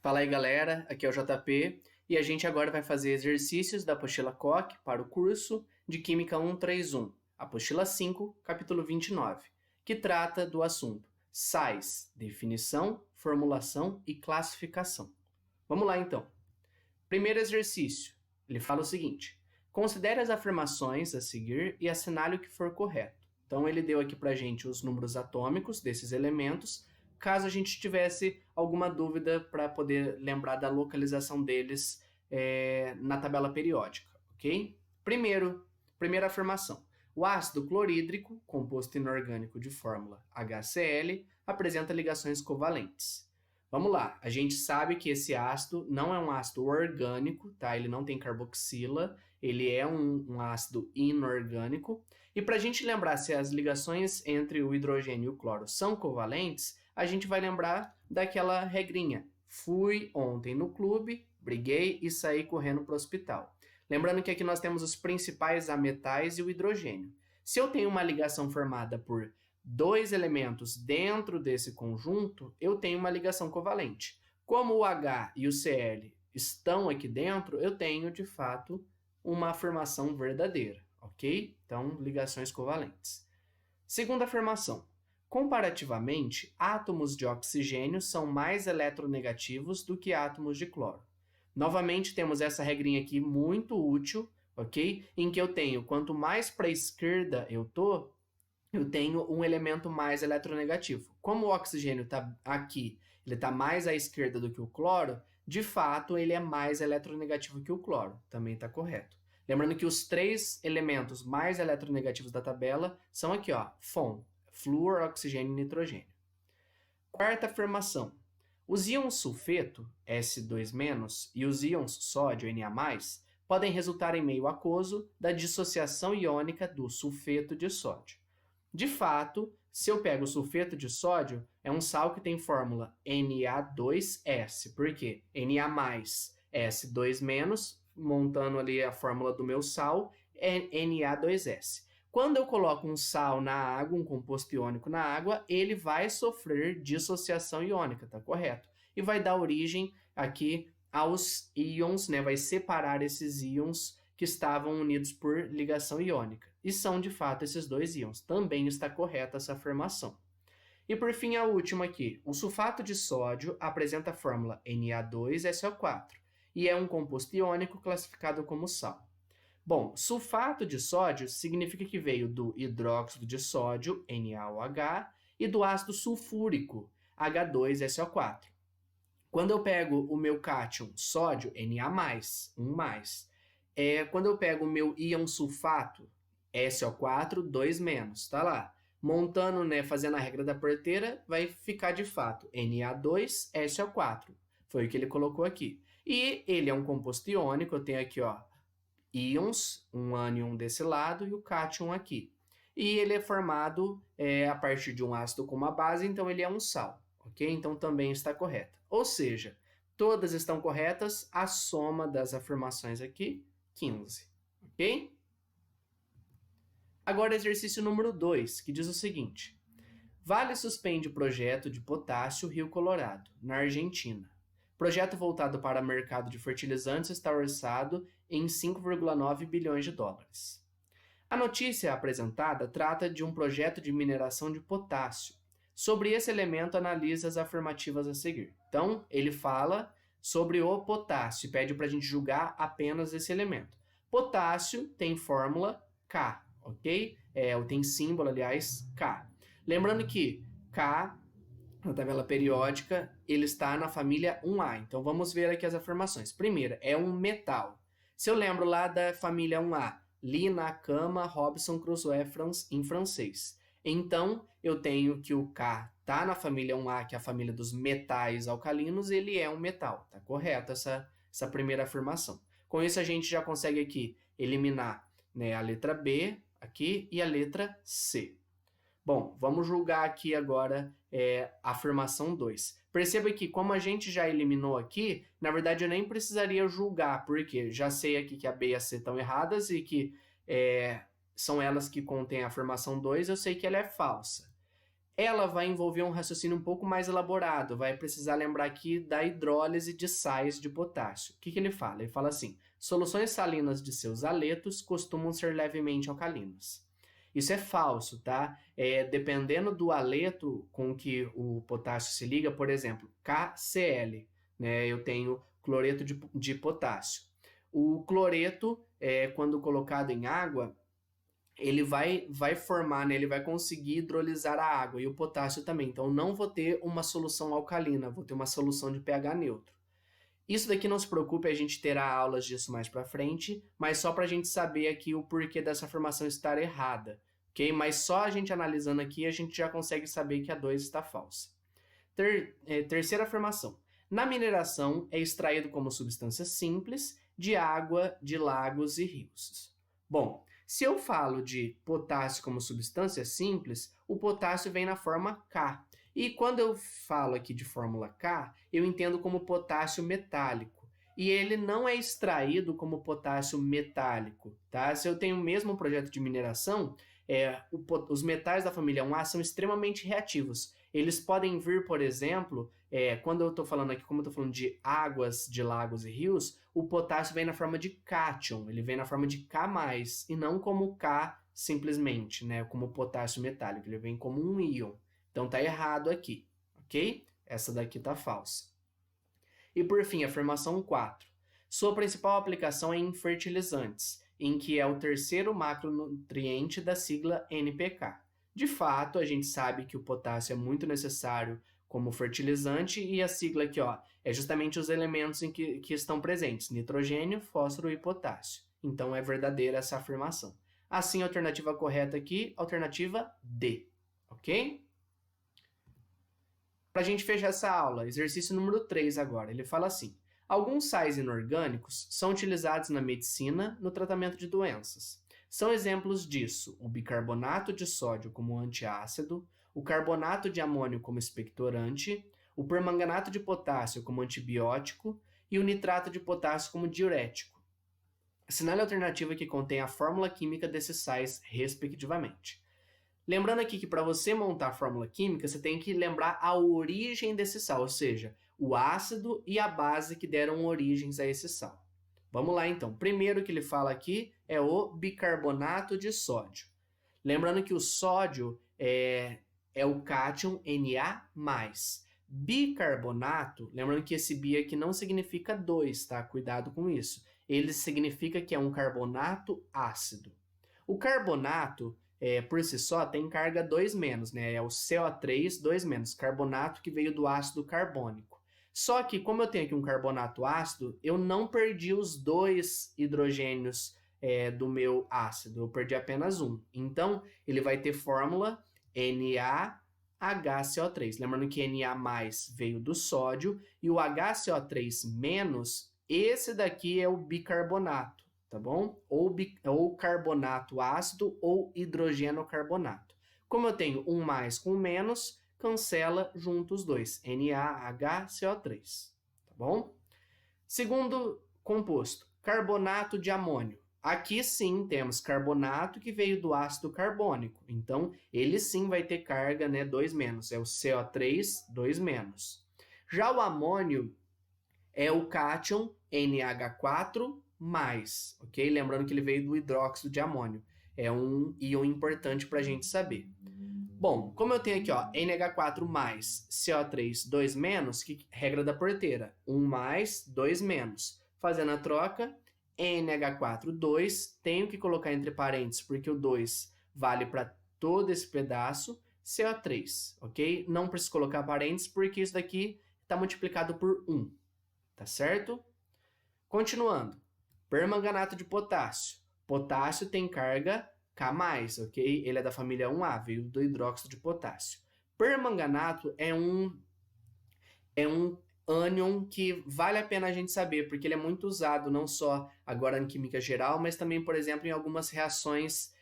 Fala aí, galera, aqui é o JP e a gente agora vai fazer exercícios da apostila Koch para o curso de Química 131, apostila 5, capítulo 29, que trata do assunto sais, definição, formulação e classificação. Vamos lá então. Primeiro exercício, ele fala o seguinte: considere as afirmações a seguir e assinale o que for correto. Então ele deu aqui para a gente os números atômicos desses elementos, caso a gente tivesse alguma dúvida para poder lembrar da localização deles na tabela periódica, ok? Primeira afirmação. O ácido clorídrico, composto inorgânico de fórmula HCl, apresenta ligações covalentes. Vamos lá, a gente sabe que esse ácido não é um ácido orgânico, tá? Ele não tem carboxila, ele é um ácido inorgânico. E para a gente lembrar se as ligações entre o hidrogênio e o cloro são covalentes, a gente vai lembrar daquela regrinha. Fui ontem no clube, briguei e saí correndo para o hospital. Lembrando que aqui nós temos os principais ametais e o hidrogênio. Se eu tenho uma ligação formada por dois elementos dentro desse conjunto, eu tenho uma ligação covalente. Como o H e o Cl estão aqui dentro, eu tenho, de fato, uma afirmação verdadeira, ok? Então, ligações covalentes. Segunda afirmação. Comparativamente, átomos de oxigênio são mais eletronegativos do que átomos de cloro. Novamente, temos essa regrinha aqui muito útil, ok? Em que eu tenho, quanto mais para a esquerda eu tenho um elemento mais eletronegativo. Como o oxigênio está aqui, ele está mais à esquerda do que o cloro, de fato, ele é mais eletronegativo que o cloro. Também está correto. Lembrando que os três elementos mais eletronegativos da tabela são aqui, ó, FON, flúor, oxigênio e nitrogênio. Quarta afirmação. Os íons sulfeto, S2-, e os íons sódio, Na+, podem resultar em meio aquoso da dissociação iônica do sulfeto de sódio. De fato, se eu pego o sulfeto de sódio, é um sal que tem fórmula Na2S. Por quê? Na+, S2-, montando ali a fórmula do meu sal, é Na2S. Quando eu coloco um sal na água, um composto iônico na água, ele vai sofrer dissociação iônica, tá correto? E vai dar origem aqui aos íons, né? Vai separar esses íons que estavam unidos por ligação iônica. E são, de fato, esses dois íons. Também está correta essa afirmação. E, por fim, a última aqui. O sulfato de sódio apresenta a fórmula Na2SO4 e é um composto iônico classificado como sal. Bom, sulfato de sódio significa que veio do hidróxido de sódio, NaOH, e do ácido sulfúrico, H2SO4. Quando eu pego o meu cátion sódio, Na+, quando eu pego o meu íon sulfato, SO4, 2-, tá lá. Montando, né, fazendo a regra da porteira, vai ficar de fato Na2SO4. Foi o que ele colocou aqui. E ele é um composto iônico, eu tenho aqui, ó, íons, um ânion desse lado e o cátion aqui. E ele é formado a partir de um ácido com uma base, então ele é um sal, ok? Então também está correta. Ou seja, todas estão corretas, a soma das afirmações aqui, 15, ok? Agora exercício número 2, que diz o seguinte: Vale suspende o projeto de potássio Rio Colorado, na Argentina. Projeto voltado para o mercado de fertilizantes está orçado em 5,9 bilhões de dólares. A notícia apresentada trata de um projeto de mineração de potássio. Sobre esse elemento, analisa as afirmativas a seguir. Então, ele fala sobre o potássio e pede para a gente julgar apenas esse elemento. Potássio tem fórmula K, ok? Tem símbolo, aliás, K. Lembrando que K, na tabela periódica, ele está na família 1A. Então, vamos ver aqui as afirmações. Primeira, é um metal. Se eu lembro lá da família 1A, li na cama Robinson Crusoe em francês. Então, eu tenho que o K está na família 1A, que é a família dos metais alcalinos, ele é um metal. Tá correto essa primeira afirmação. Com isso, a gente já consegue aqui eliminar, né, a letra B aqui e a letra C. Bom, vamos julgar aqui agora a afirmação 2. Perceba que, como a gente já eliminou aqui, na verdade eu nem precisaria julgar, porque já sei aqui que a B e a C estão erradas e que são elas que contêm a afirmação 2, eu sei que ela é falsa. ela vai envolver um raciocínio um pouco mais elaborado, vai precisar lembrar aqui da hidrólise de sais de potássio. O que ele fala? Ele fala assim, soluções salinas de seus haletos costumam ser levemente alcalinas. Isso é falso, tá? Dependendo do haleto com que o potássio se liga, por exemplo, KCl, né? Eu tenho cloreto de potássio. O cloreto, quando colocado em água, ele vai formar, né? Ele vai conseguir hidrolisar a água e o potássio também. Então, não vou ter uma solução alcalina, vou ter uma solução de pH neutro. Isso daqui não se preocupe, a gente terá aulas disso mais para frente, mas só para a gente saber aqui o porquê dessa afirmação estar errada, ok? Mas só a gente analisando aqui, a gente já consegue saber que a 2 está falsa. Terceira afirmação. Na mineração, é extraído como substância simples de água de lagos e rios. Bom, se eu falo de potássio como substância simples, o potássio vem na forma K. E quando eu falo aqui de fórmula K, eu entendo como potássio metálico. E ele não é extraído como potássio metálico, tá? Se eu tenho o mesmo projeto de mineração, os metais da família 1A são extremamente reativos. Eles podem vir, por exemplo, quando eu estou falando aqui, como eu estou falando de águas de lagos e rios, o potássio vem na forma de cátion, ele vem na forma de K+, e não como K simplesmente, né, como potássio metálico, ele vem como um íon. Então tá errado aqui, ok? Essa daqui tá falsa. E por fim, afirmação 4. Sua principal aplicação é em fertilizantes, em que é o terceiro macronutriente da sigla NPK. De fato, a gente sabe que o potássio é muito necessário como fertilizante e a sigla aqui, ó, é justamente os elementos em que estão presentes, nitrogênio, fósforo e potássio. Então é verdadeira essa afirmação. Assim, a alternativa correta aqui, alternativa D, ok? Para a gente fechar essa aula, exercício número 3 agora, ele fala assim, alguns sais inorgânicos são utilizados na medicina no tratamento de doenças. São exemplos disso o bicarbonato de sódio como antiácido, o carbonato de amônio como expectorante, o permanganato de potássio como antibiótico e o nitrato de potássio como diurético. Assinale a alternativa que contém a fórmula química desses sais, respectivamente. Lembrando aqui que para você montar a fórmula química, você tem que lembrar a origem desse sal, ou seja, o ácido e a base que deram origens a esse sal. Vamos lá então. Primeiro que ele fala aqui é o bicarbonato de sódio. Lembrando que o sódio é o cátion Na+. Bicarbonato, lembrando que esse bi aqui não significa 2, tá? Cuidado com isso. Ele significa que é um carbonato ácido. O carbonato, por si só, tem carga 2-, né? É o CO3 2-, carbonato que veio do ácido carbônico. Só que, como eu tenho aqui um carbonato ácido, eu não perdi os 2 hidrogênios do meu ácido, eu perdi apenas um. Então, ele vai ter fórmula NaHCO3. Lembrando que Na+ veio do sódio e o HCO3-, esse daqui é o bicarbonato, tá bom? Ou carbonato ácido ou hidrogenocarbonato. Como eu tenho um mais com um menos, cancela junto os dois, NaHCO3, tá bom? Segundo composto, carbonato de amônio. Aqui sim temos carbonato que veio do ácido carbônico, então ele sim vai ter carga, né, 2-, é o CO3 2-. Já o amônio é o cátion NH4+, ok? Lembrando que ele veio do hidróxido de amônio, é um íon importante para a gente saber. Bom, como eu tenho aqui, ó, NH4+, CO3 2-, que regra da porteira, 1+, 2-. Fazendo a troca, NH4, 2, tenho que colocar entre parênteses, porque o 2 vale para todo esse pedaço, CO3, ok? Não preciso colocar parênteses, porque isso daqui está multiplicado por 1, tá certo? Continuando, permanganato de potássio. Potássio tem carga K+, ok? Ele é da família 1A, veio do hidróxido de potássio. Permanganato é um ânion que vale a pena a gente saber, porque ele é muito usado não só agora em química geral, mas também, por exemplo, em algumas reações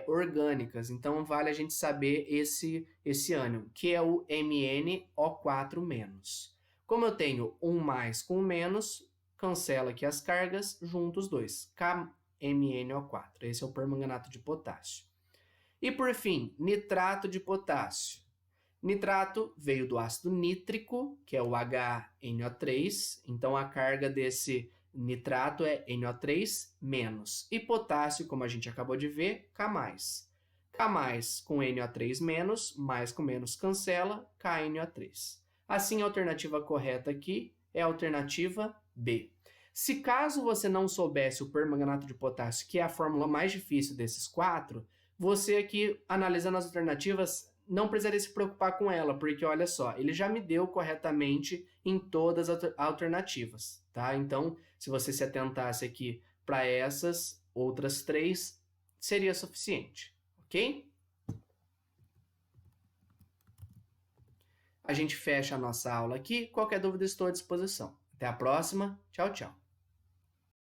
orgânicas. Então, vale a gente saber esse ânion, que é o MnO4-. Como eu tenho um mais com um menos, cancela aqui as cargas, junto os dois. KMnO4. Esse é o permanganato de potássio. E por fim, nitrato de potássio. Nitrato veio do ácido nítrico, que é o HNO3, então a carga desse nitrato é NO3-. E potássio, como a gente acabou de ver, K+. K+ com NO3-, mais com menos cancela, KNO3. Assim, a alternativa correta aqui é a alternativa B. Se caso você não soubesse o permanganato de potássio, que é a fórmula mais difícil desses 4, você aqui, analisando as alternativas, não precisaria se preocupar com ela, porque olha só, ele já me deu corretamente em todas as alternativas, tá? Então, se você se atentasse aqui para essas outras 3, seria suficiente, ok? A gente fecha a nossa aula aqui. Qualquer dúvida, estou à disposição. Até a próxima. Tchau, tchau.